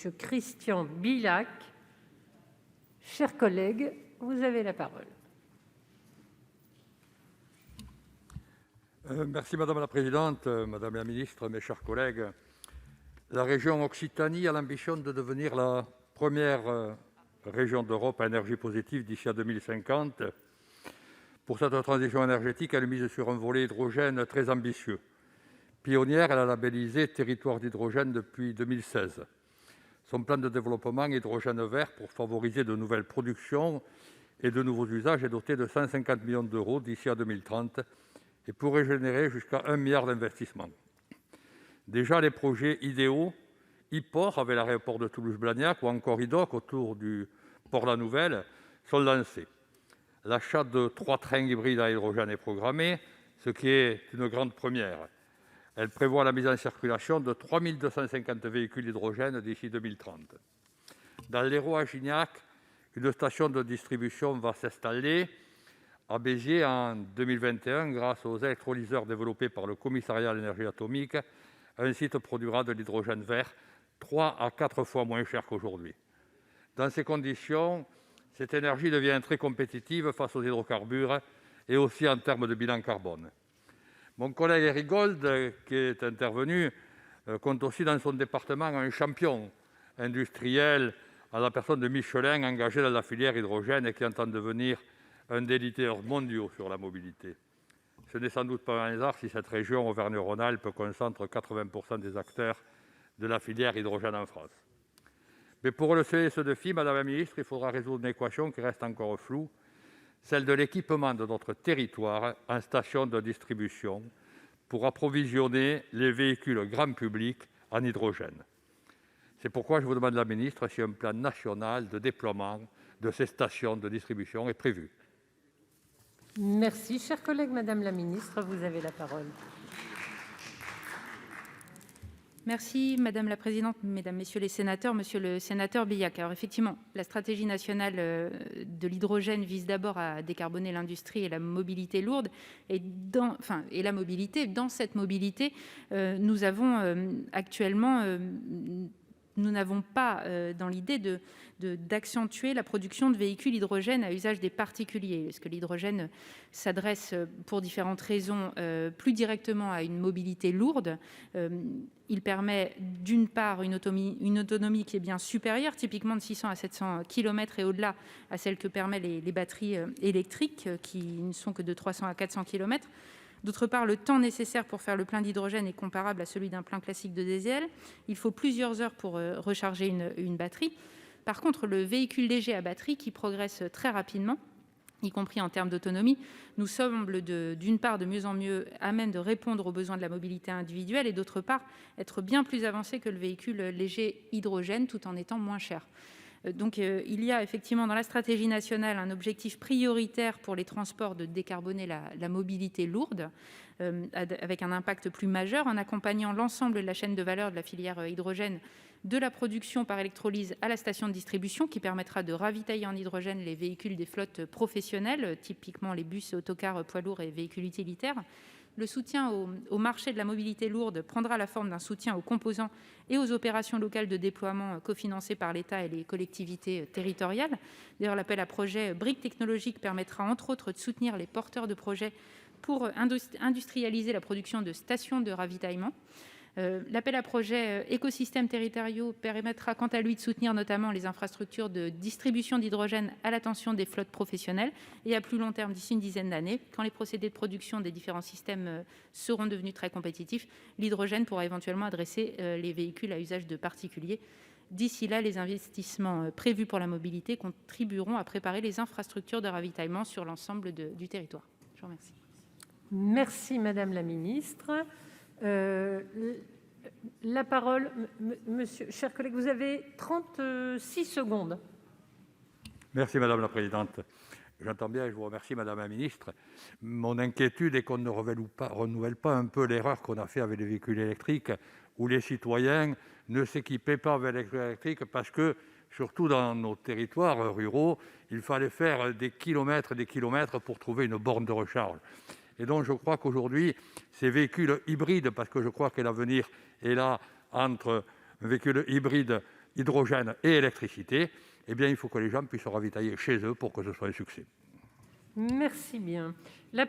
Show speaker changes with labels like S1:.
S1: Monsieur Christian Bilhac. Chers collègues, vous avez la parole.
S2: Merci madame la présidente, madame la ministre, mes chers collègues. La région Occitanie a l'ambition de devenir la première région d'Europe à énergie positive d'ici à 2050. Pour cette transition énergétique, elle mise sur un volet hydrogène très ambitieux. Pionnière, elle a labellisé territoire d'hydrogène depuis 2016. Son plan de développement hydrogène vert pour favoriser de nouvelles productions et de nouveaux usages est doté de 150 millions d'euros d'ici à 2030 et pourrait générer jusqu'à 1 milliard d'investissements. Déjà, les projets idéaux, e-port avec l'aéroport de Toulouse-Blagnac ou encore IDOC autour du port La Nouvelle sont lancés. L'achat de 3 trains hybrides à hydrogène est programmé, ce qui est une grande première. Elle prévoit la mise en circulation de 3 250 véhicules hydrogène d'ici 2030. Dans l'Hérault à Gignac, une station de distribution va s'installer. À Béziers, en 2021, grâce aux électrolyseurs développés par le Commissariat à l'énergie atomique, un site produira de l'hydrogène vert 3 à 4 fois moins cher qu'aujourd'hui. Dans ces conditions, cette énergie devient très compétitive face aux hydrocarbures et aussi en termes de bilan carbone. Mon collègue Éric Gold, qui est intervenu, compte aussi dans son département un champion industriel à la personne de Michelin, engagé dans la filière hydrogène et qui entend devenir un des leaders mondiaux sur la mobilité. Ce n'est sans doute pas un hasard si cette région Auvergne-Rhône-Alpes concentre 80% des acteurs de la filière hydrogène en France. Mais pour relever ce défi, Madame la Ministre, il faudra résoudre une équation qui reste encore floue, celle de l'équipement de notre territoire en stations de distribution pour approvisionner les véhicules grand public en hydrogène. C'est pourquoi je vous demande, la ministre, si un plan national de déploiement de ces stations de distribution est prévu.
S1: Merci, chers collègues. Madame la ministre, vous avez la parole.
S3: Merci Madame la présidente, mesdames, messieurs les sénateurs, monsieur le sénateur Bilhac. Alors effectivement, la stratégie nationale de l'hydrogène vise d'abord à décarboner l'industrie et la mobilité lourde. Et dans cette mobilité, nous avons actuellement... nous n'avons pas dans l'idée d'accentuer la production de véhicules hydrogène à usage des particuliers, parce que l'hydrogène s'adresse pour différentes raisons plus directement à une mobilité lourde. Il permet d'une part une autonomie qui est bien supérieure, typiquement de 600 à 700 km et au-delà à celle que permettent les batteries électriques qui ne sont que de 300 à 400 km. D'autre part, le temps nécessaire pour faire le plein d'hydrogène est comparable à celui d'un plein classique de diesel. Il faut plusieurs heures pour recharger une batterie. Par contre, le véhicule léger à batterie qui progresse très rapidement, y compris en termes d'autonomie, nous semble d'une part de mieux en mieux à même de répondre aux besoins de la mobilité individuelle et d'autre part être bien plus avancé que le véhicule léger hydrogène tout en étant moins cher. Donc, il y a effectivement dans la stratégie nationale un objectif prioritaire pour les transports de décarboner la mobilité lourde avec un impact plus majeur en accompagnant l'ensemble de la chaîne de valeur de la filière hydrogène de la production par électrolyse à la station de distribution qui permettra de ravitailler en hydrogène les véhicules des flottes professionnelles, typiquement les bus, autocars, poids lourds et véhicules utilitaires. Le soutien au marché de la mobilité lourde prendra la forme d'un soutien aux composants et aux opérations locales de déploiement cofinancées par l'État et les collectivités territoriales. D'ailleurs, l'appel à projet Briques technologiques permettra entre autres de soutenir les porteurs de projets pour industrialiser la production de stations de ravitaillement. L'appel à projets écosystèmes territoriaux permettra quant à lui de soutenir notamment les infrastructures de distribution d'hydrogène à l'attention des flottes professionnelles et à plus long terme, d'ici une dizaine d'années, quand les procédés de production des différents systèmes seront devenus très compétitifs, l'hydrogène pourra éventuellement adresser les véhicules à usage de particuliers. D'ici là, les investissements prévus pour la mobilité contribueront à préparer les infrastructures de ravitaillement sur l'ensemble du territoire. Je vous remercie.
S1: Merci Madame la ministre. La parole, monsieur, cher collègue, vous avez 36 secondes.
S2: Merci Madame la présidente. J'entends bien et je vous remercie Madame la ministre. Mon inquiétude est qu'on ne renouvelle pas un peu l'erreur qu'on a fait avec les véhicules électriques où les citoyens ne s'équipaient pas avec les véhicules électriques parce que, surtout dans nos territoires ruraux, il fallait faire des kilomètres pour trouver une borne de recharge. Et donc, je crois qu'aujourd'hui, ces véhicules hybrides, parce que je crois que l'avenir est là entre un véhicule hybride hydrogène et électricité, eh bien, il faut que les gens puissent se ravitailler chez eux pour que ce soit un succès.
S1: Merci bien.